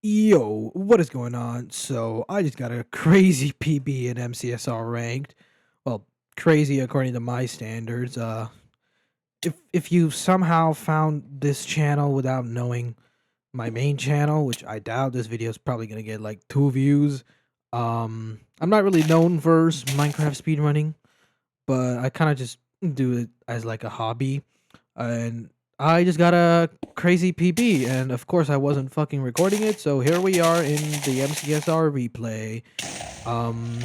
Yo, what is going on? So I just got a crazy PB in MCSR ranked. Well, crazy according to my standards. If you somehow found this channel without knowing my main channel, which I doubt, this video is probably gonna get like 2 views. I'm not really known for Minecraft speedrunning, but I kind of just do it as like a hobby. And I just got a crazy PB, and of course I wasn't fucking recording it, so here we are in the MCSR replay. Um,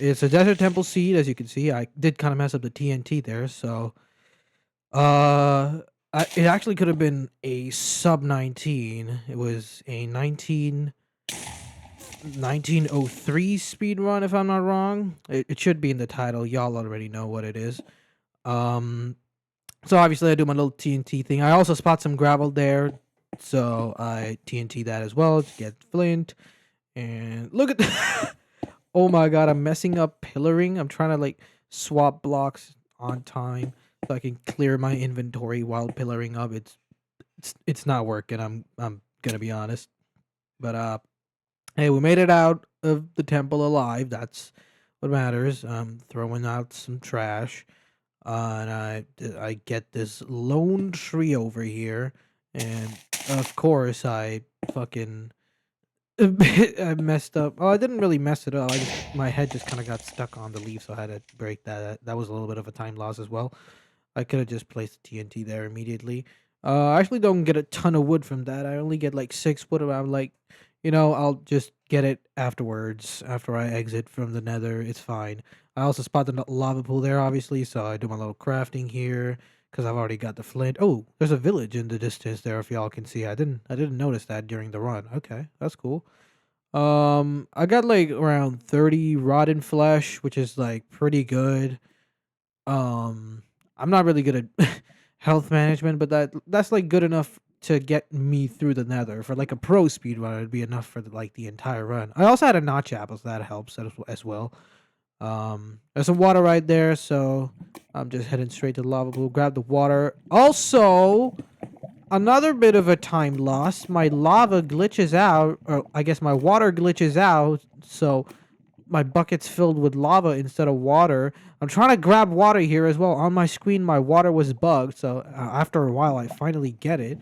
it's a Desert Temple seed, as you can see. I did kind of mess up the TNT there, so uh, it actually could have been a sub 19. It was a 1903 speed run, if I'm not wrong. It should be in the title. Y'all already know what it is. Um, So obviously I do my little TNT thing. I also spot some gravel there, so I TNT that as well to get flint. And look at oh my god, I'm messing up pillaring. I'm trying to like swap blocks on time so I can clear my inventory while pillaring up. It's not working. I'm gonna be honest. But hey, we made it out of the temple alive. That's what matters. I'm throwing out some trash. And I get this lone tree over here, and of course I fucking I messed up. Oh, I didn't really mess it up. My head just kind of got stuck on the leaf, so I had to break that. That was a little bit of a time loss as well. I could have just placed the TNT there immediately. I actually don't get a ton of wood from that. I only get like 6 wood. I'm like, I'll just get it afterwards after I exit from the Nether. It's fine. I also spot the lava pool there, obviously, so I do my little crafting here because I've already got the flint. Oh, there's a village in the distance there. If y'all can see, I didn't notice that during the run. Okay, that's cool. I got like around 30 rotten flesh, which is like pretty good. Um, I'm not really good at health management, but that's like good enough to get me through the Nether. For like a pro speed run, it'd be enough for like the entire run. I also had a notch apple, so that helps as well. There's some water right there, so I'm just heading straight to the lava pool. Grab the water. Also, another bit of a time loss. My lava glitches out, or I guess my water glitches out, so my bucket's filled with lava instead of water. I'm trying to grab water here as well. On my screen, my water was bugged, so after a while, I finally get it.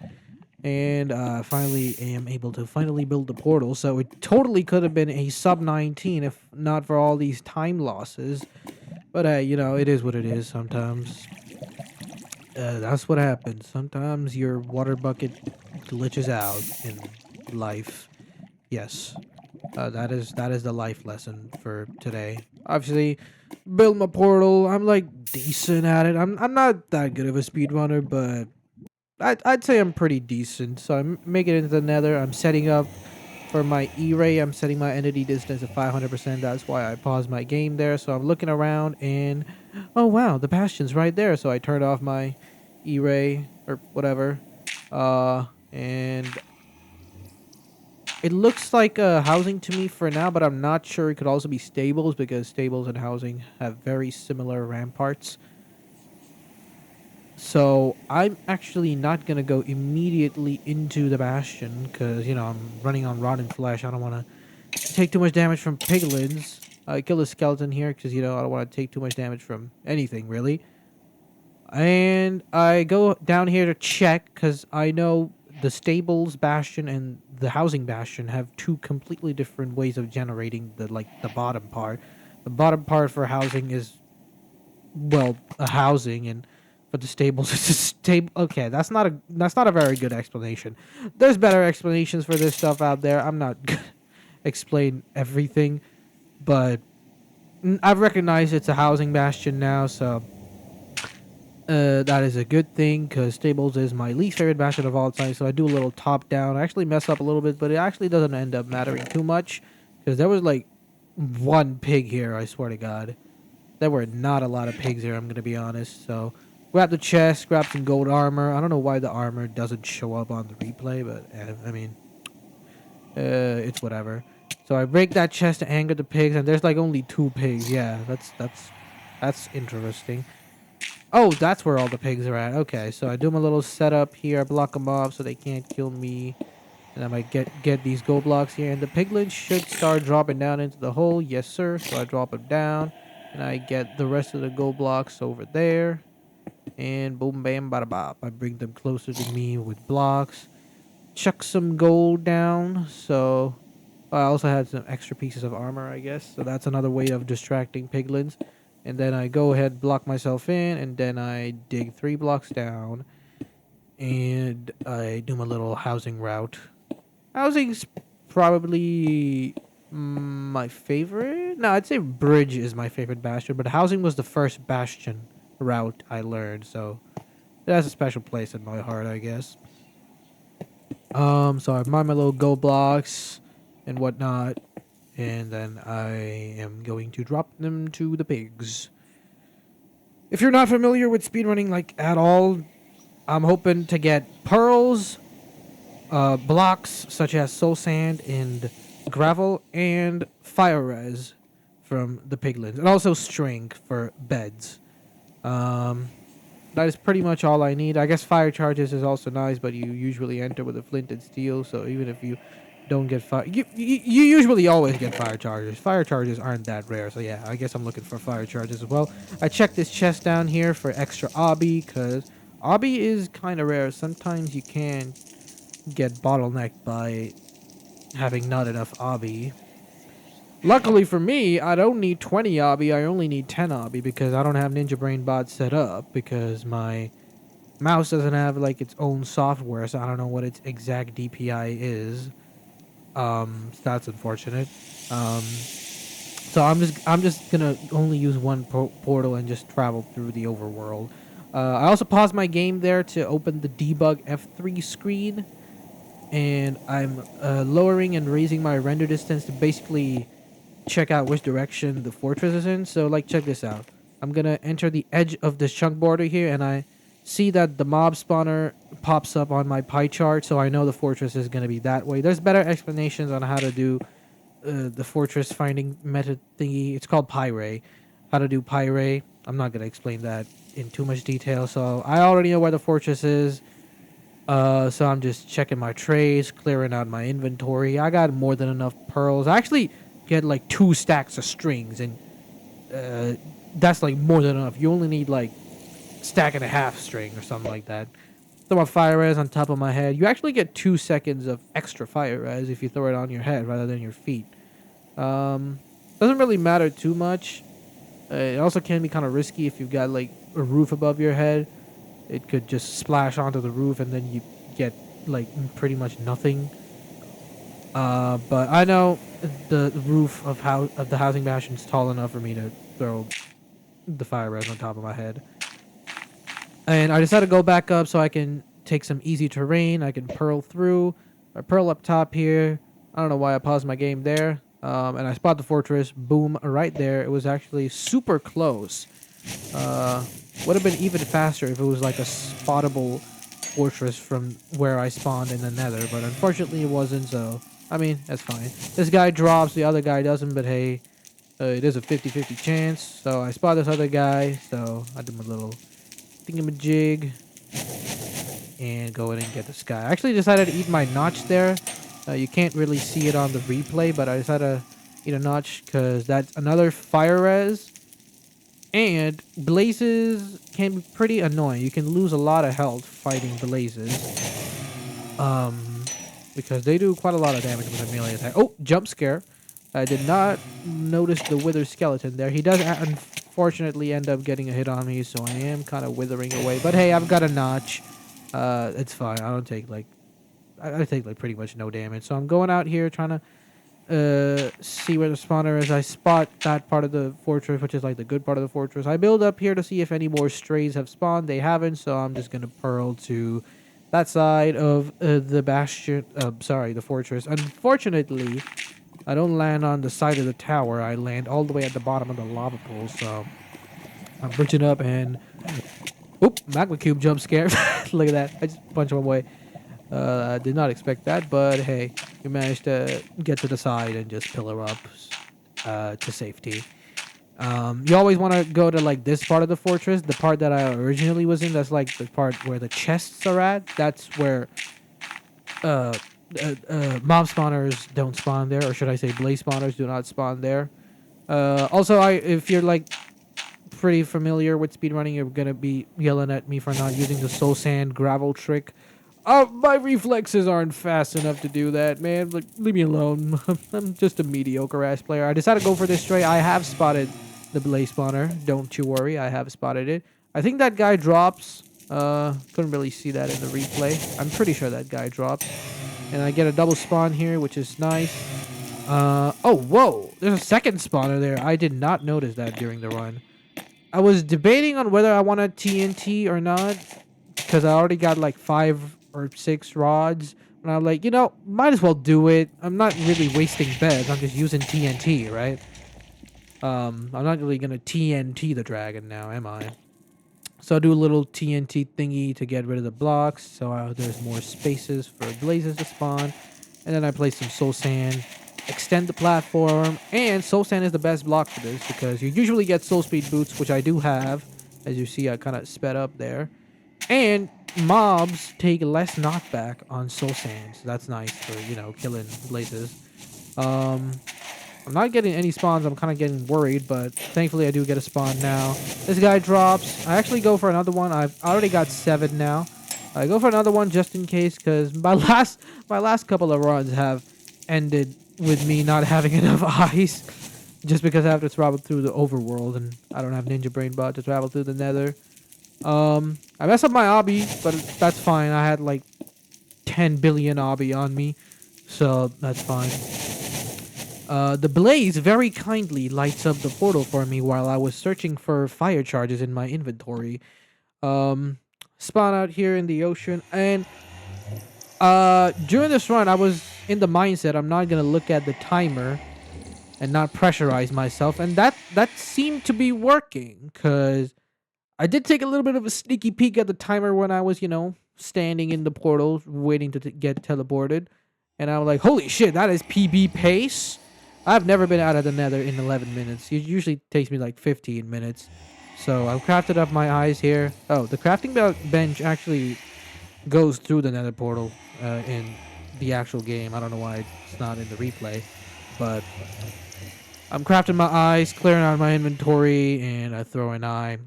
And finally am able to finally build the portal. So it totally could have been a sub 19 if not for all these time losses. But it is what it is sometimes. That's what happens. Sometimes your water bucket glitches out in life. Yes. That is the life lesson for today. Obviously, build my portal. I'm like decent at it. I'm not that good of a speedrunner, but I'd say I'm pretty decent. So I'm making it into the Nether. I'm setting up for my E-ray. I'm setting my entity distance at 500%. That's why I paused my game there. So I'm looking around and oh wow, the bastion's right there. So I turned off my E-ray or whatever. And it looks like housing to me for now, but I'm not sure. It could also be stables because stables and housing have very similar ramparts. So I'm actually not gonna go immediately into the bastion because I'm running on rotten flesh. I don't want to take too much damage from piglins. I kill a skeleton here because I don't want to take too much damage from anything really. And I go down here to check because I know the stables bastion and the housing bastion have two completely different ways of generating the bottom part. The bottom part for housing is a housing, and for the stables it's a stable. Okay, that's not a very good explanation. There's better explanations for this stuff out there. I'm not gonna explain everything, but I've recognized it's a housing bastion now, so that is a good thing because stables is my least favorite bastion of all time. So I do a little top down. I actually mess up a little bit, but it actually doesn't end up mattering too much because there was like one pig here. I swear to God, there were not a lot of pigs here. I'm gonna be honest. So grab the chest, grab some gold armor. I don't know why the armor doesn't show up on the replay, but I mean, it's whatever. So I break that chest to anger the pigs, and there's like only 2 pigs. Yeah, that's interesting. Oh, that's where all the pigs are at. Okay, so I do my little setup here. I block them off so they can't kill me. And I might get these gold blocks here. And the piglins should start dropping down into the hole. Yes, sir. So I drop them down. And I get the rest of the gold blocks over there. And boom, bam, bada bop. I bring them closer to me with blocks. Chuck some gold down. So I also had some extra pieces of armor, I guess. So that's another way of distracting piglins. And then I go ahead, block myself in. And then I dig 3 blocks down. And I do my little housing route. Housing's probably my favorite. No, I'd say bridge is my favorite bastion, but housing was the first bastion route I learned, so it has a special place in my heart, I guess. So I mine my little gold blocks and whatnot, and then I am going to drop them to the pigs. If you're not familiar with speedrunning like at all, I'm hoping to get pearls, blocks such as soul sand and gravel, and fire res from the piglins, and also string for beds. Um, that is pretty much all I need. I guess fire charges is also nice, but you usually enter with a flint and steel, so even if you don't get fire, you usually always get fire charges. Fire charges aren't that rare, so yeah, I guess I'm looking for fire charges as well. I checked this chest down here for extra obby, because obby is kind of rare. Sometimes you can get bottlenecked by having not enough obby. Luckily for me, I don't need 20 obby, I only need 10 obby because I don't have ninjabrain bot set up because my mouse doesn't have like its own software, so I don't know what its exact DPI is. So that's unfortunate. So I'm just gonna only use one portal and just travel through the overworld. I also paused my game there to open the debug F3 screen, and I'm lowering and raising my render distance to basically check out which direction the fortress is in. So like, check this out. I'm gonna enter the edge of this chunk border here, and I see that the mob spawner pops up on my pie chart, so I know the fortress is gonna be that way. There's better explanations on how to do the fortress finding method thingy. It's called Pyre. How to do Pyre. I'm not gonna explain that in too much detail. So I already know where the fortress is. So I'm just checking my trays, clearing out my inventory. I got more than enough pearls. I actually get like 2 stacks of strings, and that's like more than enough. You only need like stack and a half string or something like that. Throw a fire res on top of my head. You actually get 2 seconds of extra fire res if you throw it on your head rather than your feet. Doesn't really matter too much. It also can be kind of risky if you've got like a roof above your head. It could just splash onto the roof and then you get like pretty much nothing. But I know the roof of the housing bastion is tall enough for me to throw the fire res on top of my head. And I decided to go back up so I can take some easy terrain. I can pearl through. I pearl up top here. I don't know why I paused my game there. And I spot the fortress. Boom, right there. It was actually super close. Would have been even faster if it was like a spottable fortress from where I spawned in the nether. But unfortunately it wasn't, so I mean, that's fine. This guy drops, the other guy doesn't, but hey, it is a 50-50 chance. So I spot this other guy, so I do my little thingamajig and go in and get this guy. I actually decided to eat my notch there. You can't really see it on the replay, but I decided to eat a notch because that's another fire res. And blazes can be pretty annoying. You can lose a lot of health fighting blazes. Because they do quite a lot of damage with a melee attack. Oh, jump scare. I did not notice the wither skeleton there. He does unfortunately end up getting a hit on me, so I am kind of withering away. But hey, I've got a notch. It's fine. I don't take like... I take like pretty much no damage. So I'm going out here trying to see where the spawner is. I spot that part of the fortress, which is like the good part of the fortress. I build up here to see if any more strays have spawned. They haven't, so I'm just going to pearl to that side of the bastion. Sorry, the fortress. Unfortunately, I don't land on the side of the tower. I land all the way at the bottom of the lava pool, so I'm bridging up and... Oop, magma cube jump scare. Look at that. I just punched him away. I did not expect that, but hey, we managed to get to the side and just pillar up to safety. You always want to go to like this part of the fortress, the part that I originally was in. That's like the part where the chests are at. That's where mob spawners don't spawn there, or should I say, blaze spawners do not spawn there. Also, if you're like pretty familiar with speedrunning, you're gonna be yelling at me for not using the soul sand gravel trick. My reflexes aren't fast enough to do that, man. Like, leave me alone. I'm just a mediocre ass player. I decided to go for this stray. I have spotted the blaze spawner. Don't you worry, I have spotted it. I think that guy drops. Couldn't really see that in the replay. I'm pretty sure that guy drops. And I get a double spawn here, which is nice. Oh, whoa. There's a second spawner there. I did not notice that during the run. I was debating on whether I wanted TNT or not, because I already got like 5 or 6 rods. And I'm like, might as well do it. I'm not really wasting beds. I'm just using TNT, right? I'm not really gonna TNT the dragon now, am I? So I do a little TNT thingy to get rid of the blocks, so there's more spaces for blazes to spawn. And then I place some soul sand, extend the platform, and soul sand is the best block for this because you usually get soul speed boots, which I do have. As you see, I kind of sped up there. And mobs take less knockback on soul sand, so that's nice for, killing blazes. Um, I'm not getting any spawns. I'm kind of getting worried, but thankfully I do get a spawn now. This guy drops. I actually go for another one. I've already got 7 now. I go for another one just in case, because my last couple of runs have ended with me not having enough eyes, just because I have to travel through the overworld and I don't have ninja brain bot to travel through the nether. I messed up my obby, but that's fine. I had like 10 billion obby on me, so that's fine. The blaze very kindly lights up the portal for me while I was searching for fire charges in my inventory. Um, Spawn out here in the ocean, and during this run, I was in the mindset I'm not gonna look at the timer and not pressurize myself, and that seemed to be working, cause I did take a little bit of a sneaky peek at the timer when I was, standing in the portal waiting to get teleported. And I was like, holy shit, that is PB pace. I've never been out of the nether in 11 minutes. It usually takes me like 15 minutes. So I've crafted up my eyes here. Oh, the crafting bench actually goes through the nether portal in the actual game. I don't know why it's not in the replay. But I'm crafting my eyes, clearing out my inventory, and I throw an eye.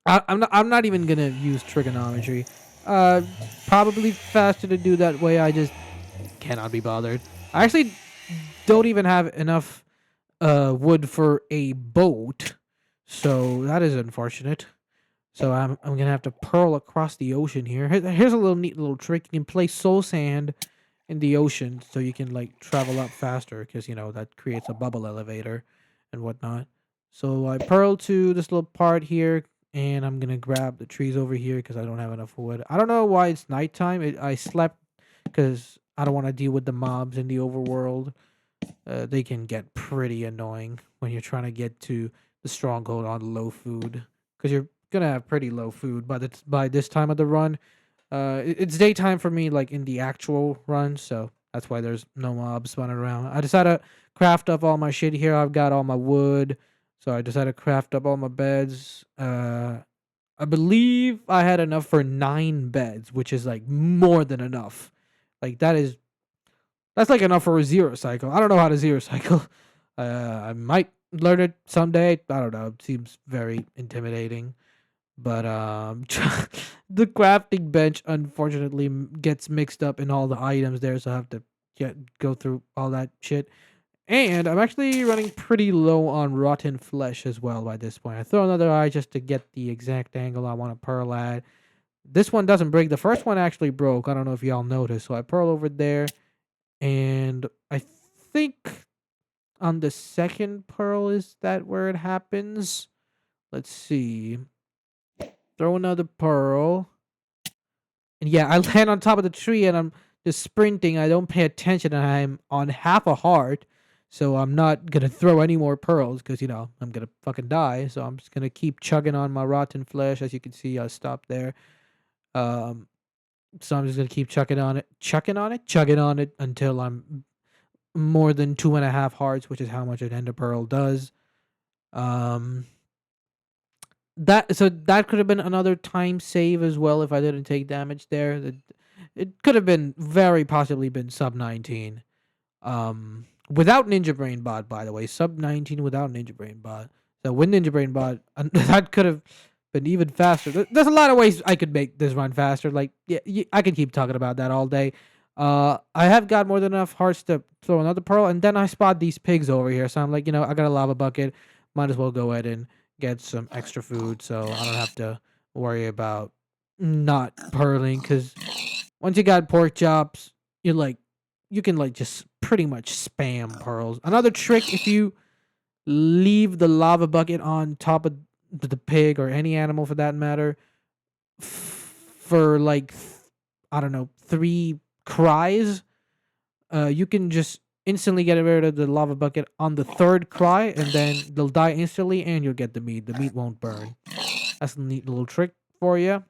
I'm not even gonna use trigonometry. Uh, Probably faster to do that way. I just cannot be bothered. I actually don't even have enough wood for a boat, so that is unfortunate. So I'm gonna have to pearl across the ocean here. Here's a little neat little trick. You can place soul sand in the ocean so you can like travel up faster because that creates a bubble elevator and whatnot. So I pearl to this little part here, and I'm gonna grab the trees over here because I don't have enough wood. I don't know why it's nighttime. I slept because I don't want to deal with the mobs in the overworld. They can get pretty annoying when you're trying to get to the stronghold on low food because you're gonna have pretty low food by this time of the run. It's daytime for me, like in the actual run, so that's why there's no mobs spawning around. I decided to craft up all my shit here. I've got all my wood, so I decided to craft up all my beds. I believe I had enough for 9 beds, which is like more than enough. Like that's like enough for a zero cycle. I don't know how to zero cycle. I might learn it someday. I don't know. It seems very intimidating. But the crafting bench unfortunately gets mixed up in all the items there, so I have to go through all that shit. And I'm actually running pretty low on rotten flesh as well by this point. I throw another eye just to get the exact angle I want to pearl at. This one doesn't break. The first one actually broke. I don't know if y'all noticed. So I pearl over there, and I think on the second pearl is that where it happens. Let's see. Throw another pearl. And yeah, I land on top of the tree and I'm just sprinting. I don't pay attention and I'm on half a heart. So I'm not going to throw any more pearls because, I'm going to fucking die. So I'm just going to keep chugging on my rotten flesh. As you can see, I stopped there. Um, so I'm just going to keep chugging on it until I'm more than 2.5 hearts, which is how much an ender pearl does. Um, that could have been another time save as well if I didn't take damage there. It could have been very possibly been sub 19. Without Ninja Brain Bot, by the way, sub 19 without Ninja Brain Bot. So with Ninja Brain Bot, that could have been even faster. There's a lot of ways I could make this run faster. Like, yeah, I could keep talking about that all day. I have got more than enough hearts to throw another pearl, and then I spot these pigs over here. So I'm like, I got a lava bucket. Might as well go ahead and get some extra food, so I don't have to worry about not pearling. Because once you got pork chops, you can like just pretty much spam pearls. Another trick, if you leave the lava bucket on top of the pig or any animal for that matter, for like I don't know 3 cries, you can just instantly get rid of the lava bucket on the 3rd cry, and then they'll die instantly, and you'll get the meat. The meat won't burn. That's a neat little trick for you.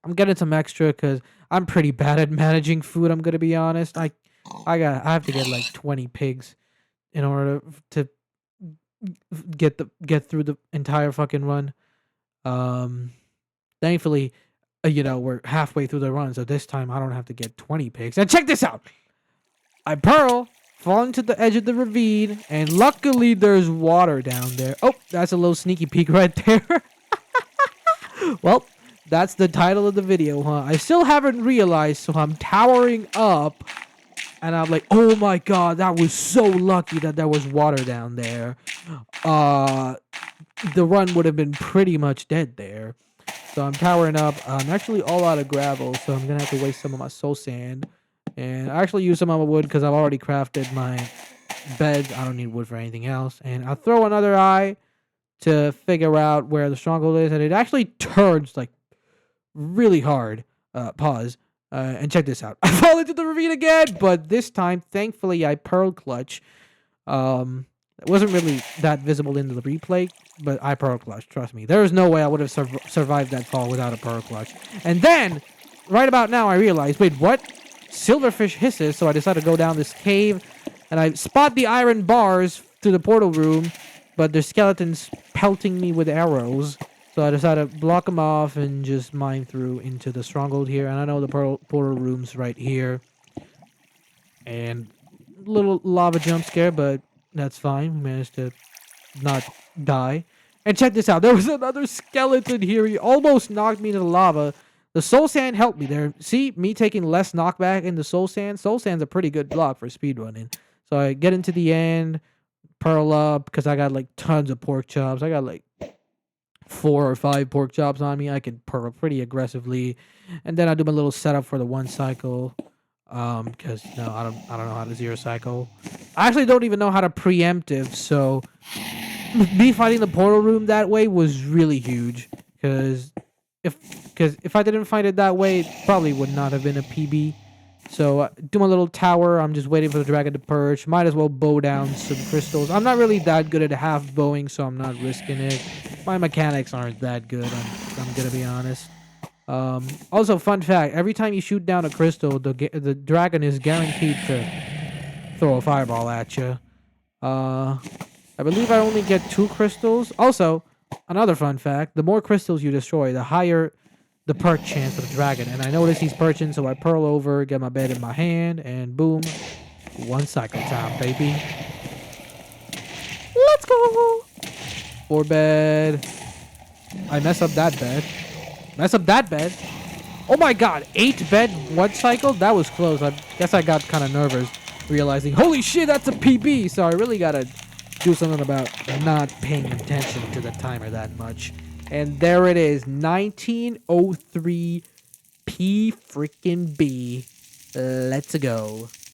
I'm getting some extra because I'm pretty bad at managing food. I'm gonna be honest. I have to get like 20 pigs in order to get through the entire fucking run. Um, Thankfully, we're halfway through the run, so this time I don't have to get 20 pigs. And check this out. I pearl, fall into the edge of the ravine, and luckily there's water down there. Oh, that's a little sneaky peek right there. Well, that's the title of the video, huh? I still haven't realized, so I'm towering up, and I'm like, oh my god, that was so lucky that there was water down there. The run would have been pretty much dead there. So I'm towering up. I'm actually all out of gravel, so I'm gonna have to waste some of my soul sand. And I actually use some of my wood because I've already crafted my bed. I don't need wood for anything else. And I'll throw another eye to figure out where the stronghold is, and it actually turns like really hard. Pause. And check this out. I fall into the ravine again, but this time, thankfully, I pearl clutch. It wasn't really that visible in the replay, but I pearl clutch. Trust me. There is no way I would have survived that fall without a pearl clutch. And then, right about now, I realized, wait, what? Silverfish hisses, so I decided to go down this cave, and I spot the iron bars to the portal room, but there's skeletons pelting me with arrows. So I decided to block them off and just mine through into the stronghold here. And I know the portal room's right here. And little lava jump scare, but that's fine. We managed to not die. And check this out. There was another skeleton here. He almost knocked me into the lava. The soul sand helped me there. See, me taking less knockback in the soul sand. Soul sand's a pretty good block for speedrunning. So I get into the end, pearl up, because I got like tons of pork chops. I got like 4 or 5 pork chops on me. I can pearl pretty aggressively. And then I do my little setup for the 1 cycle. Because no, I don't know how to 0 cycle. I actually don't even know how to preemptive, so me fighting the portal room that way was really huge. Because if I didn't find it that way, it probably would not have been a PB. So do my little tower. I'm just waiting for the dragon to perch. Might as well bow down some crystals. I'm not really that good at half bowing, so I'm not risking it. My mechanics aren't that good. I'm gonna be honest. Also, fun fact: every time you shoot down a crystal, the dragon is guaranteed to throw a fireball at you. I believe I only get 2 crystals. Also, another fun fact: the more crystals you destroy, the higher the perch chance of the dragon. And I notice he's perching, so I pearl over, get my bed in my hand, and boom, 1 cycle time, baby. Let's go. 4 bed. I mess up that bed. Mess up that bed. Oh my god, 8 bed, 1 cycle? That was close. I guess I got kind of nervous, realizing, holy shit, that's a PB. So I really gotta do something about not paying attention to the timer that much. And there it is, 1903 P freaking B. Let's go.